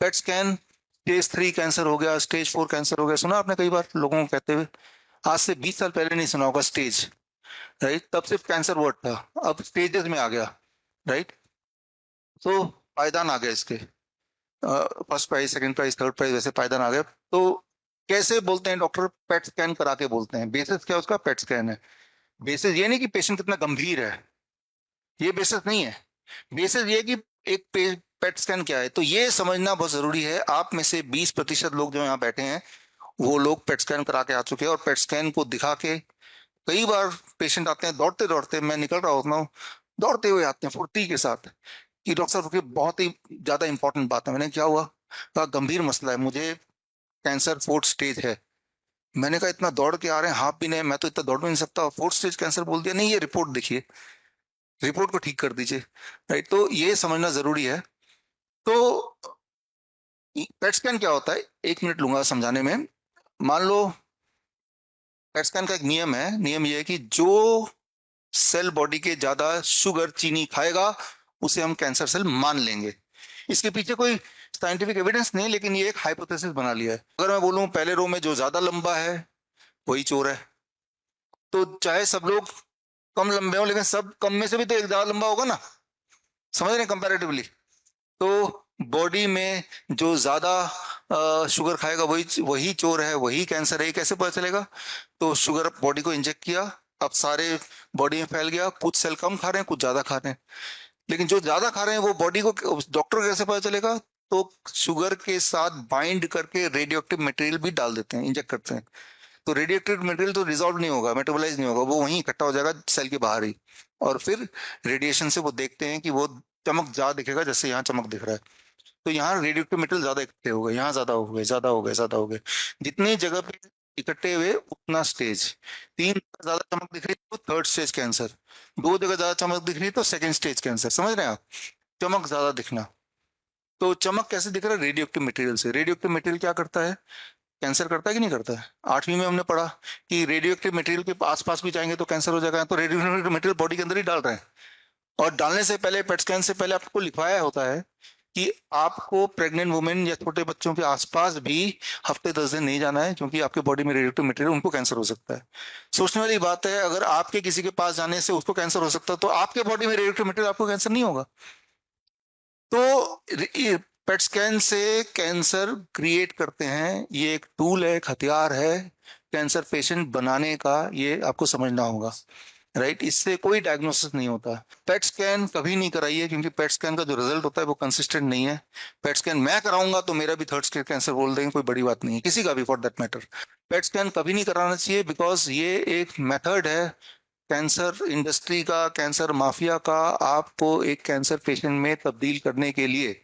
PET scan, stage 3 cancer हो गया, stage 4 cancer हो गया, सुना आपने कई बार लोगों को कहते हुए। आज से 20 साल पहले नहीं सुना होगा स्टेज, राइट? तब सिर्फ कैंसर वर्ड था, अब स्टेजेस में आ गया, राइट? तो पायदान आ गया इसके, first prize, second prize, third prize, वैसे पायदान आ गया। तो कैसे बोलते हैं डॉक्टर? पेट स्कैन करा के बोलते हैं। बेसिस क्या है उसका? पेट स्कैन है। बेसिस ये नहीं कि पेशेंट कितना गंभीर है, ये बेसिस नहीं है। बेसिस ये है कि एक पेट स्कैन क्या है। तो ये समझना बहुत जरूरी है। आप में से 20% लोग जो यहाँ बैठे हैं वो लोग पेट स्कैन करा के आ चुके हैं, और पेट स्कैन को दिखा के कई बार पेशेंट आते हैं दौड़ते दौड़ते, मैं निकल रहा होता हूँ, दौड़ते हुए आते हैं फुर्ती के साथ कि डॉक्टर साहब रुकिए, बहुत ही ज्यादा इंपॉर्टेंट बात है। मैंने क्या हुआ? कहा गंभीर मसला है, मुझे कैंसर 4th स्टेज है। मैंने कहा इतना दौड़ के आ रहे हैं, हाफ भी नहीं, मैं तो इतना दौड़ भी नहीं सकता, 4th स्टेज कैंसर बोल दिया। नहीं, ये रिपोर्ट देखिए, रिपोर्ट को ठीक कर दीजिए, राइट? तो ये समझना जरूरी है। तो पेट स्कैन क्या होता है, 1 मिनट लूंगा समझाने में। मान लो पेट स्कैन का एक नियम है। नियम ये है कि जो सेल बॉडी के ज्यादा शुगर, चीनी खाएगा, उसे हम कैंसर सेल मान लेंगे। इसके पीछे कोई साइंटिफिक एविडेंस नहीं, लेकिन ये एक हाइपोथेसिस बना लिया है। अगर मैं बोलूं पहले रो में जो ज्यादा लंबा है वही चोर है, तो चाहे सब लोग कम लंबे हो, लेकिन सब कम में से भी तो एक ज्यादा लंबा होगा ना। समझ रहे हैं कंपैरेटिवली? तो बॉडी में जो ज्यादा शुगर खाएगा वही वही चोर है, वही कैंसर है। ये कैसे पता चलेगा? तो शुगर बॉडी को इंजेक्ट किया, अब सारे बॉडी में फैल गया, कुछ सेल कम खा रहे हैं, कुछ ज्यादा खा रहे हैं। लेकिन जो ज्यादा खा रहे हैं वो बॉडी को, डॉक्टर को कैसे पता चलेगा? तो शुगर के साथ बाइंड करके रेडियो एक्टिव मटेरियल भी डाल देते हैं, इंजेक्ट करते हैं। तो रेडियो एक्टिव मटेरियल तो रिजॉल्व नहीं होगा, मेटाबोलाइज नहीं होगा, वो वहीं इकट्ठा हो जाएगा सेल के बाहर ही। और फिर रेडिएशन से वो देखते हैं कि वो चमक ज्यादा दिखेगा, जैसे यहाँ चमक दिख रहा है। तो यहाँ रेडियो एक्टिव मटेरियल ज्यादा इकट्ठे हो गए, यहाँ ज्यादा हो गए, ज्यादा हो गए, ज्यादा हो गए। जितनी जगह पे इकट्ठे हुए उतना स्टेज। 3 जगह ज्यादा चमक दिख रही तो 3rd स्टेज कैंसर, 2 जगह ज्यादा चमक दिख रही तो 2nd स्टेज कैंसर। समझ रहे हैं आप? चमक ज्यादा दिखना। तो चमक कैसे दिख रहा है? रेडियो एक्टिव मटेरियल से। रेडियो एक्टिव मटेरियल क्या करता है? कैंसर करता है कि नहीं करता है? 8वीं में हमने पढ़ा कि रेडियो एक्टिव मटेरियल के आसपास भी जाएंगे तो कैंसर हो जाएगा। तो रेडियो एक्टिव मटेरियल बॉडी के अंदर ही डाल रहे हैं। और डालने से पहले, पेट स्कैन से पहले आपको लिखवाया होता है कि आपको प्रेग्नेंट वुमेन या छोटे बच्चों के आसपास भी हफ्ते 10 दिन नहीं जाना है, क्योंकि आपके बॉडी में रेडियोएक्टिव मटेरियल, उनको कैंसर हो सकता है। सोचने वाली बात है, अगर आपके किसी के पास जाने से उसको कैंसर हो सकता है, तो आपके बॉडी में रेडियोएक्टिव मटेरियल, आपको कैंसर नहीं होगा। तो पेट स्कैन से कैंसर क्रिएट करते हैं, ये एक टूल है, एक हथियार है कैंसर पेशेंट बनाने का। ये आपको समझना होगा, राइट? इससे कोई डायग्नोसिस नहीं होता। पेट स्कैन कभी नहीं कराइए, क्योंकि पेट स्कैन का जो रिजल्ट होता है वो कंसिस्टेंट नहीं है। पेट स्कैन मैं कराऊंगा तो मेरा भी 3rd स्टेज कैंसर बोल देंगे, कोई बड़ी बात नहीं है, किसी का भी for that matter. PET scan कभी नहीं कराना चाहिए, बिकॉज ये एक मेथड है कैंसर इंडस्ट्री का, कैंसर माफिया का, आपको एक कैंसर पेशेंट में तब्दील करने के लिए।